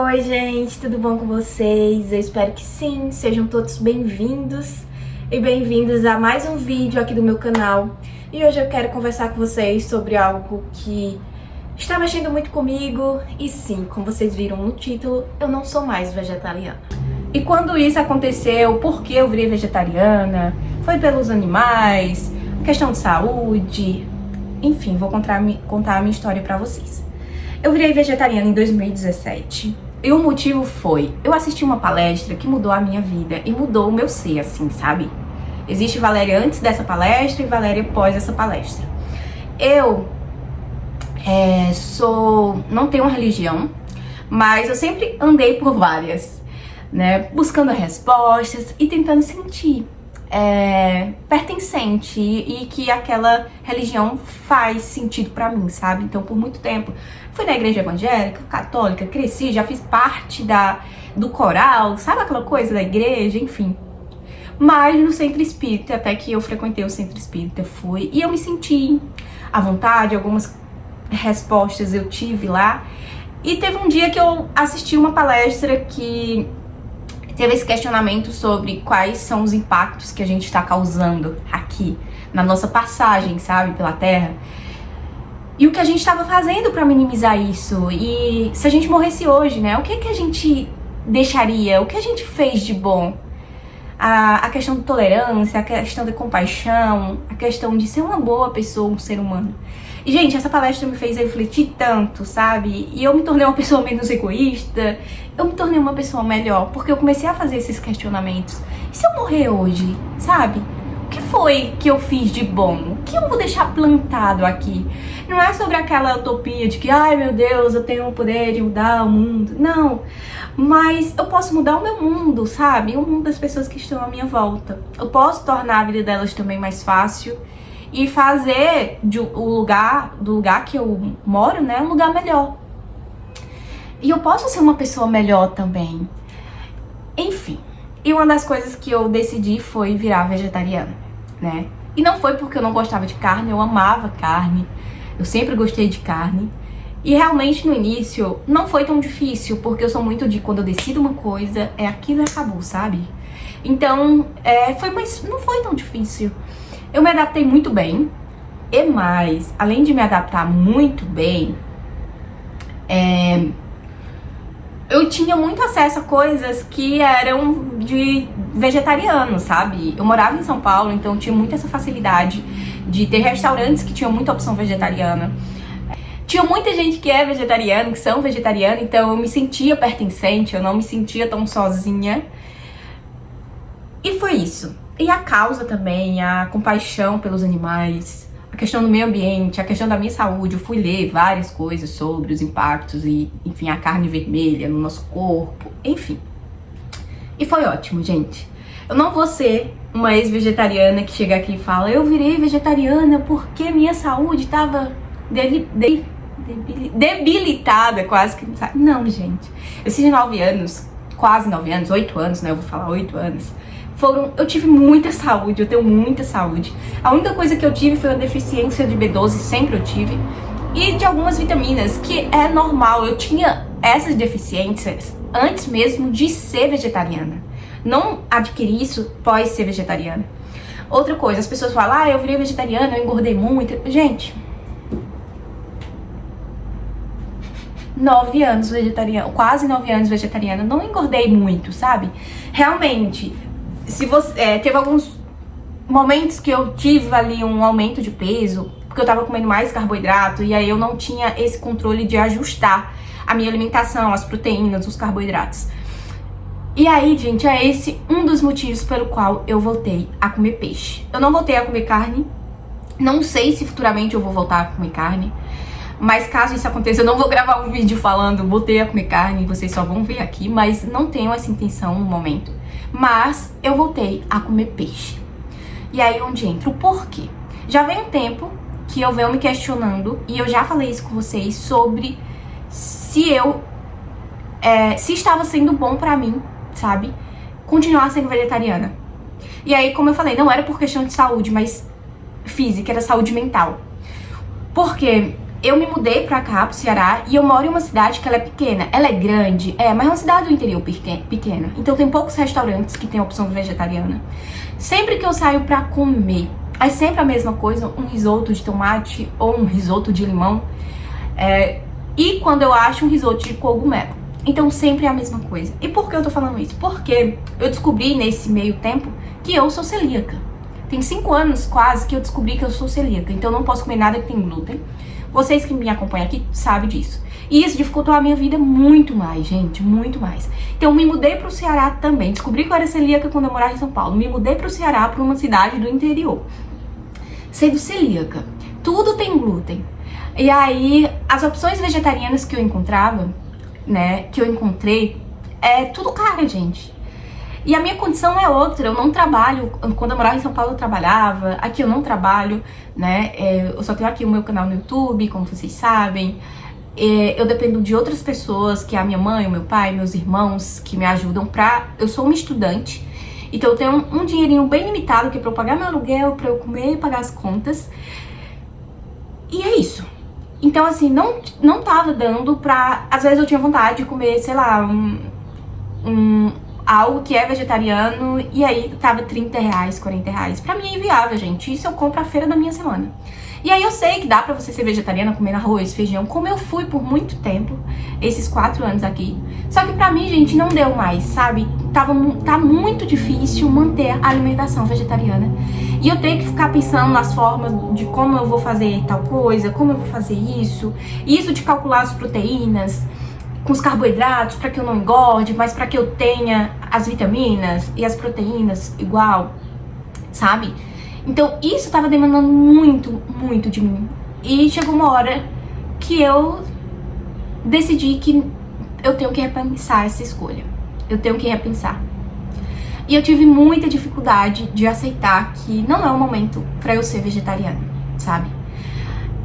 Oi, gente, tudo bom com vocês? Eu espero que sim, sejam todos bem-vindos e bem-vindas a mais um vídeo aqui do meu canal. E hoje eu quero conversar com vocês sobre algo que está mexendo muito comigo. E sim, como vocês viram no título, eu não sou mais vegetariana. E quando isso aconteceu, por que eu virei vegetariana? Foi pelos animais, questão de saúde, enfim, vou contar a minha história pra vocês. Eu virei vegetariana em 2017 e o motivo foi, eu assisti uma palestra que mudou a minha vida e mudou o meu ser, assim, sabe? Existe Valéria antes dessa palestra e Valéria após essa palestra. Eu não tenho uma religião, mas eu sempre andei por várias, né? Buscando respostas e tentando sentir pertencente e que aquela religião faz sentido pra mim, sabe? Então, por muito tempo, fui na igreja evangélica, católica, cresci, já fiz parte do coral, sabe aquela coisa da igreja, enfim. Mas no centro espírita, até que eu frequentei o centro espírita, fui, e eu me senti à vontade, algumas respostas eu tive lá. E teve um dia que eu assisti uma palestra que teve esse questionamento sobre quais são os impactos que a gente está causando aqui, na nossa passagem, sabe, pela Terra. E o que a gente estava fazendo para minimizar isso. E se a gente morresse hoje, né, o que a gente deixaria? O que a gente fez de bom? A questão de tolerância, a questão de compaixão, a questão de ser uma boa pessoa, um ser humano. E, gente, essa palestra me fez refletir tanto, sabe? E eu me tornei uma pessoa menos egoísta, eu me tornei uma pessoa melhor, porque eu comecei a fazer esses questionamentos. E se eu morrer hoje, sabe? O que foi que eu fiz de bom? O que eu vou deixar plantado aqui? Não é sobre aquela utopia de que, ai meu Deus, eu tenho o poder de mudar o mundo. Não, mas eu posso mudar o meu mundo, sabe? O mundo das pessoas que estão à minha volta. Eu posso tornar a vida delas também mais fácil e fazer do lugar que eu moro, né, um lugar melhor. E eu posso ser uma pessoa melhor também. Enfim, e uma das coisas que eu decidi foi virar vegetariana, né? E não foi porque eu não gostava de carne, eu amava carne, eu sempre gostei de carne. E realmente no início não foi tão difícil, porque eu sou muito de quando eu decido uma coisa, é aquilo e acabou, sabe? Então, mas não foi tão difícil. Eu me adaptei muito bem, e mais, além de me adaptar muito bem, eu tinha muito acesso a coisas que eram de vegetariano, sabe? Eu morava em São Paulo, então eu tinha muito essa facilidade de ter restaurantes que tinham muita opção vegetariana. Tinha muita gente que é vegetariano, que são vegetarianos, então eu me sentia pertencente, eu não me sentia tão sozinha. E foi isso. E a causa também, a compaixão pelos animais, a questão do meio ambiente, a questão da minha saúde. Eu fui ler várias coisas sobre os impactos e, enfim, a carne vermelha no nosso corpo, enfim. E foi ótimo, gente. Eu não vou ser uma ex-vegetariana que chega aqui e fala: eu virei vegetariana porque minha saúde estava debilitada, quase que, sabe? Não, gente. Esses 9 anos, quase 9 anos, 8 anos, né? Eu vou falar 8 anos. Eu tive muita saúde, eu tenho muita saúde. A única coisa que eu tive foi uma deficiência de B12, sempre eu tive. E de algumas vitaminas, que é normal. Eu tinha essas deficiências antes mesmo de ser vegetariana. Não adquiri isso pós ser vegetariana. Outra coisa, as pessoas falam: eu virei vegetariana, eu engordei muito. Gente, 9 anos vegetariana, quase 9 anos vegetariana, não engordei muito, sabe? Realmente, se você teve alguns momentos que eu tive ali um aumento de peso, porque eu tava comendo mais carboidrato, e aí eu não tinha esse controle de ajustar a minha alimentação, as proteínas, os carboidratos. E aí, gente, é esse um dos motivos pelo qual eu voltei a comer peixe. Eu não voltei a comer carne, não sei se futuramente eu vou voltar a comer carne, mas caso isso aconteça, eu não vou gravar um vídeo falando voltei a comer carne, vocês só vão ver aqui, mas não tenho essa intenção no momento. Mas eu voltei a comer peixe. E aí onde entra o porquê? Já vem um tempo que eu venho me questionando, e eu já falei isso com vocês, sobre se estava sendo bom pra mim, sabe, continuar sendo vegetariana. E aí, como eu falei, não era por questão de saúde, mas física, era saúde mental. Porque eu me mudei pra cá, pro Ceará, e eu moro em uma cidade que ela é pequena. Ela é grande, mas é uma cidade do interior pequena. Então tem poucos restaurantes que tem opção vegetariana. Sempre que eu saio pra comer, é sempre a mesma coisa, um risoto de tomate ou um risoto de limão. E quando eu acho um risoto de cogumelo. Então sempre é a mesma coisa. E por que eu tô falando isso? Porque eu descobri nesse meio tempo que eu sou celíaca. Tem 5 anos quase que eu descobri que eu sou celíaca. Então eu não posso comer nada que tem glúten. Vocês que me acompanham aqui sabem disso. E isso dificultou a minha vida muito mais, gente, muito mais. Então eu me mudei pro Ceará também. Descobri que eu era celíaca quando eu morava em São Paulo. Me mudei pro Ceará, pra uma cidade do interior. Sendo celíaca. Tudo tem glúten. E aí, as opções vegetarianas que eu encontrava, né, que eu encontrei, é tudo cara, gente. E a minha condição é outra, eu não trabalho, quando eu morava em São Paulo eu trabalhava, aqui eu não trabalho, né, eu só tenho aqui o meu canal no YouTube, como vocês sabem. Eu dependo de outras pessoas, que é a minha mãe, o meu pai, meus irmãos, que me ajudam eu sou uma estudante, então eu tenho um dinheirinho bem limitado, que é pra eu pagar meu aluguel, pra eu comer e pagar as contas. E é isso. Então, assim, não tava dando pra... Às vezes eu tinha vontade de comer, sei lá, algo que é vegetariano, e aí tava R$30, R$40. Pra mim é inviável, gente. Isso eu compro à feira da minha semana. E aí eu sei que dá pra você ser vegetariana comendo arroz, feijão, como eu fui por muito tempo, esses 4 anos aqui. Só que pra mim, gente, não deu mais, sabe? Tá muito difícil manter a alimentação vegetariana. E eu tenho que ficar pensando nas formas de como eu vou fazer tal coisa, como eu vou fazer isso. E isso de calcular as proteínas com os carboidratos para que eu não engorde, mas para que eu tenha as vitaminas e as proteínas igual, sabe? Então isso tava demandando muito, muito de mim. E chegou uma hora que eu decidi que eu tenho que repensar essa escolha. Eu tenho que repensar. E eu tive muita dificuldade de aceitar que não é o momento pra eu ser vegetariana, sabe?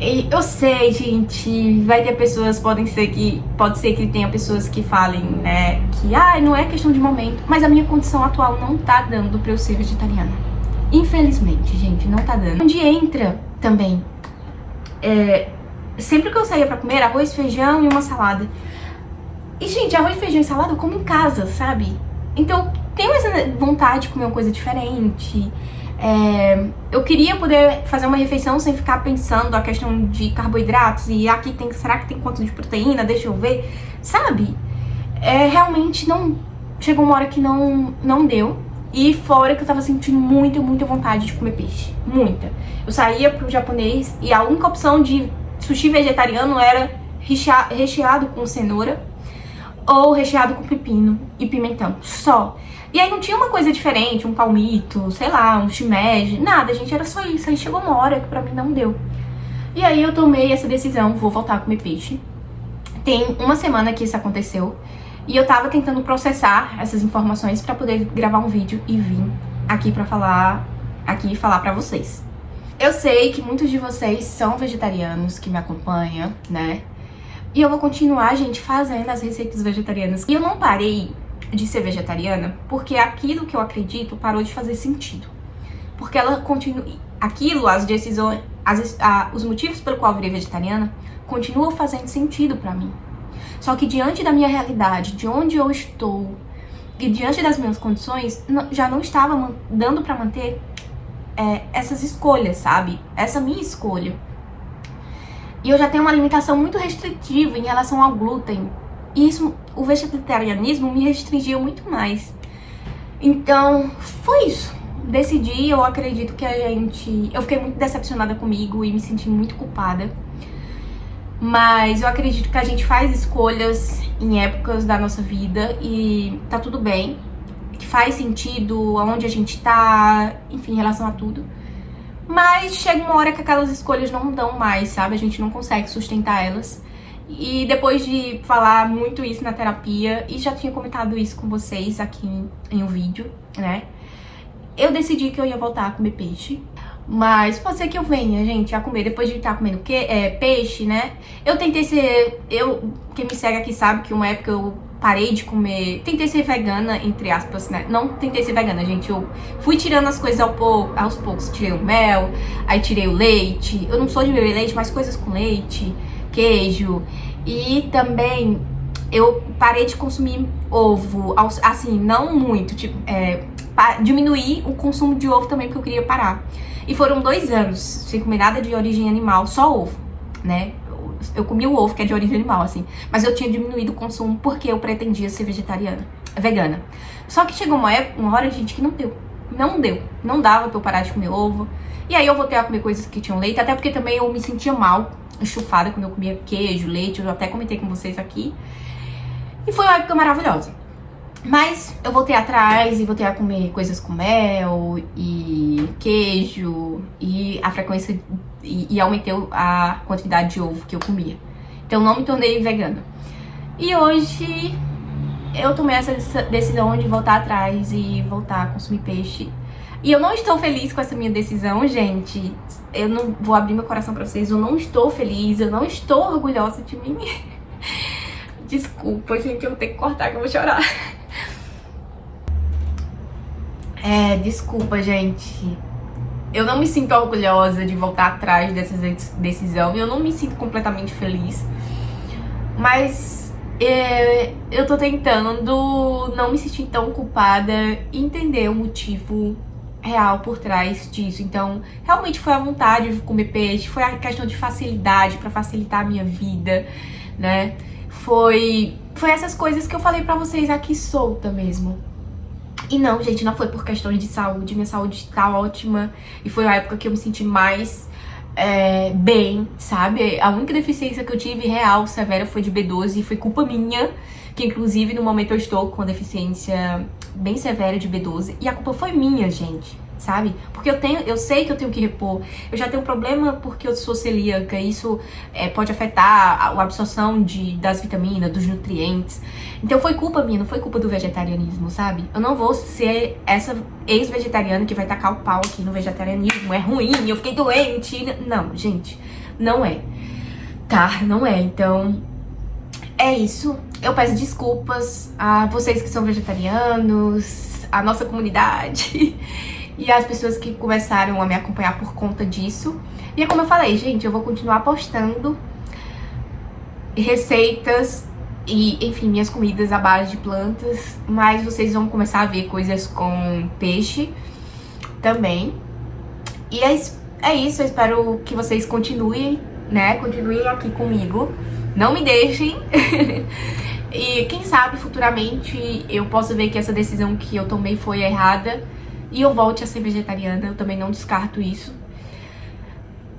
E eu sei, gente, vai ter pessoas, pode ser que tenha pessoas que falem, né, que não é questão de momento, mas a minha condição atual não tá dando pra eu ser vegetariana. Infelizmente, gente, não tá dando. Onde entra também, sempre que eu saía pra comer, arroz, feijão e uma salada. E, gente, arroz, feijão e salada eu como em casa, sabe? Então, tenho essa vontade de comer uma coisa diferente. Eu queria poder fazer uma refeição sem ficar pensando a questão de carboidratos e aqui será que tem quanto de proteína? Deixa eu ver, sabe? Realmente não chegou uma hora que não deu. E fora que eu tava sentindo muita, muita vontade de comer peixe. Muita. Eu saía pro japonês e a única opção de sushi vegetariano era recheado com cenoura ou recheado com pepino e pimentão. Só. E aí não tinha uma coisa diferente, um palmito, sei lá, um shimeji, nada, gente, era só isso. Aí chegou uma hora que pra mim não deu. E aí eu tomei essa decisão, vou voltar a comer peixe. Tem uma semana que isso aconteceu. E eu tava tentando processar essas informações pra poder gravar um vídeo e vir aqui pra falar pra vocês. Eu sei que muitos de vocês são vegetarianos que me acompanham, né? E eu vou continuar, gente, fazendo as receitas vegetarianas. E eu não parei de ser vegetariana porque aquilo que eu acredito parou de fazer sentido. Porque ela continua... Aquilo, as decisões... os motivos pelo qual eu virei vegetariana continuam fazendo sentido pra mim. Só que diante da minha realidade, de onde eu estou e diante das minhas condições, já não estava dando pra manter essas escolhas, sabe? Essa minha escolha. E eu já tenho uma alimentação muito restritiva em relação ao glúten. E isso, o vegetarianismo me restringiu muito mais. Então, foi isso. Decidi, eu acredito que eu fiquei muito decepcionada comigo e me senti muito culpada. Mas eu acredito que a gente faz escolhas em épocas da nossa vida e tá tudo bem. Que faz sentido aonde a gente tá, enfim, em relação a tudo. Mas chega uma hora que aquelas escolhas não dão mais, sabe? A gente não consegue sustentar elas. E depois de falar muito isso na terapia, e já tinha comentado isso com vocês aqui em um vídeo, né? Eu decidi que eu ia voltar a comer peixe. Mas pode ser que eu venha, gente, a comer. Depois de estar comendo peixe, né? Eu tentei ser... quem me segue aqui sabe que uma época eu parei de comer... Tentei ser vegana, entre aspas, né? Não tentei ser vegana, gente. Eu fui tirando as coisas aos poucos. Tirei o mel, aí tirei o leite. Eu não sou de beber leite, mas coisas com leite, queijo. E também eu parei de consumir ovo. Assim, não muito. Tipo, diminuir o consumo de ovo também, porque eu queria parar. E foram 2 anos sem comer nada de origem animal, só ovo, né? Eu comi o ovo, que é de origem animal, assim. Mas eu tinha diminuído o consumo porque eu pretendia ser vegana. Só que chegou uma hora, gente, que não deu. Não deu. Não dava pra eu parar de comer ovo. E aí eu voltei a comer coisas que tinham leite, até porque também eu me sentia mal, enxufada, quando eu comia queijo, leite. Eu até comentei com vocês aqui. E foi uma época maravilhosa. Mas eu voltei atrás e voltei a comer coisas com mel e queijo e a frequência e aumentei a quantidade de ovo que eu comia. Então não me tornei vegana. E hoje eu tomei essa decisão de voltar atrás e voltar a consumir peixe. E eu não estou feliz com essa minha decisão, gente. Eu não vou abrir meu coração pra vocês. Eu não estou feliz, eu não estou orgulhosa de mim. Desculpa, gente, eu vou ter que cortar que eu vou chorar. Desculpa, gente. Eu não me sinto orgulhosa de voltar atrás dessa decisão. Eu não me sinto completamente feliz. Mas eu tô tentando não me sentir tão culpada e entender o motivo real por trás disso. Então, realmente foi a vontade de comer peixe, foi a questão de facilidade, pra facilitar a minha vida, né? Foi essas coisas que eu falei pra vocês aqui solta mesmo. E não, gente, não foi por questões de saúde. Minha saúde tá ótima. E foi a época que eu me senti mais bem, sabe? A única deficiência que eu tive real, severa, foi de B12. E foi culpa minha. Que inclusive no momento eu estou com uma deficiência bem severa de B12. E a culpa foi minha, gente, sabe? Porque eu sei que eu tenho que repor. Eu já tenho um problema porque eu sou celíaca. Isso pode afetar a absorção das vitaminas, dos nutrientes. Então foi culpa minha, não foi culpa do vegetarianismo, sabe? Eu não vou ser essa ex-vegetariana que vai tacar o pau aqui no vegetarianismo. É ruim, eu fiquei doente. Não, gente, não é. Tá, não é. Então, é isso. Eu peço desculpas a vocês que são vegetarianos, a nossa comunidade e as pessoas que começaram a me acompanhar por conta disso. E é como eu falei, gente, eu vou continuar postando receitas e, enfim, minhas comidas à base de plantas, mas vocês vão começar a ver coisas com peixe também. E é isso, eu espero que vocês continuem, né? Continuem aqui comigo. Não me deixem. E quem sabe futuramente eu posso ver que essa decisão que eu tomei foi errada e eu volte a ser vegetariana. Eu também não descarto isso.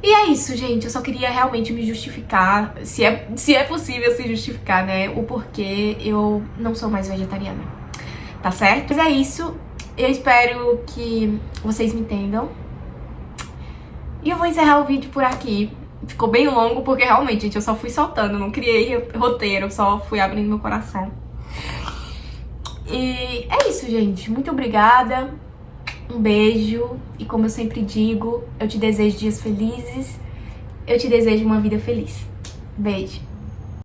E é isso, gente. Eu só queria realmente me justificar, se é possível se justificar, né? O porquê eu não sou mais vegetariana. Tá certo? Mas é isso. Eu espero que vocês me entendam. E eu vou encerrar o vídeo por aqui. Ficou bem longo porque realmente, gente, eu só fui soltando. Não criei roteiro, só fui abrindo meu coração. E é isso, gente. Muito obrigada. Um beijo. E como eu sempre digo, eu te desejo dias felizes. Eu te desejo uma vida feliz. Beijo.